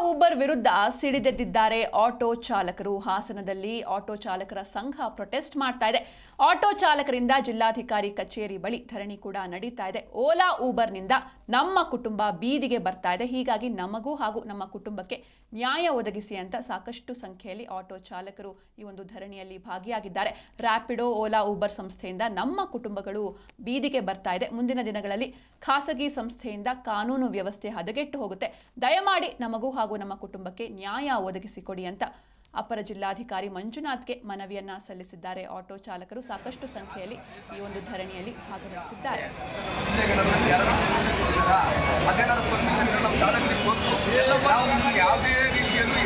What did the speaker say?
Uber ವಿರುದ್ಧ ಸಿಡಿದೆದ್ದಿದ್ದಾರೆ auto ಚಾಲಕರು. ಹಾಸನದಲ್ಲಿ ಆಟೋ ಚಾಲಕರ ಸಂಘ ಪ್ರೊಟೆಸ್ಟ್ ಮಾಡ್ತಾ ಇದೆ. ಆಟೋ ಚಾಲಕರಿಂದ ಜಿಲ್ಲಾಧಿಕಾರಿ ಕಚೇರಿ ಬಳಿ ಧರಣಿ ಕೂಡ ನಡೀತಾ ಇದೆ. ಓಲಾ ಊಬರ್ನಿಂದ ನಮ್ಮ ಕುಟುಂಬ ಬೀದಿಗೆ ಬರ್ತಾ ಇದೆ, ಹೀಗಾಗಿ ನಮಗೂ ಹಾಗೂ ನಮ್ಮ ಕುಟುಂಬಕ್ಕೆ ನ್ಯಾಯ ಒದಗಿಸಿ ಅಂತ ಸಾಕಷ್ಟು ಸಂಖ್ಯೆಯಲ್ಲಿ ಆಟೋ ಚಾಲಕರು ಈ ಒಂದು ಧರಣಿಯಲ್ಲಿ ಭಾಗಿಯಾಗಿದ್ದಾರೆ. ರ್ಯಾಪಿಡೋ, ಓಲಾ, ಊಬರ್ ಸಂಸ್ಥೆಯಿಂದ ನಮ್ಮ ಕುಟುಂಬಗಳು ಬೀದಿಗೆ ಬರ್ತಾ ಇದೆ. ಮುಂದಿನ ದಿನಗಳಲ್ಲಿ ಖಾಸಗಿ ಸಂಸ್ಥೆಯಿಂದ ಕಾನೂನು ವ್ಯವಸ್ಥೆ ಹದಗೆಟ್ಟು ಹೋಗುತ್ತೆ. ದಯಮಾಡಿ ನಮಗೂ ಹಾಗೂ ನಮ್ಮ ಕುಟುಂಬಕ್ಕೆ ನ್ಯಾಯ ಒದಗಿಸಿಕೊಡಿ ಅಂತ ಅಪರ ಜಿಲ್ಲಾಧಿಕಾರಿ ಮಂಜುನಾಥ್ಗೆ ಮನವಿಯನ್ನ ಸಲ್ಲಿಸಿದ್ದಾರೆ. ಆಟೋ ಚಾಲಕರು ಸಾಕಷ್ಟು ಸಂಖ್ಯೆಯಲ್ಲಿ ಈ ಒಂದು ಧರಣಿಯಲ್ಲಿ ಭಾಗವಹಿಸಿದ್ದಾರೆ. ಯಾವುದೇ ರೀತಿಯಲ್ಲಿ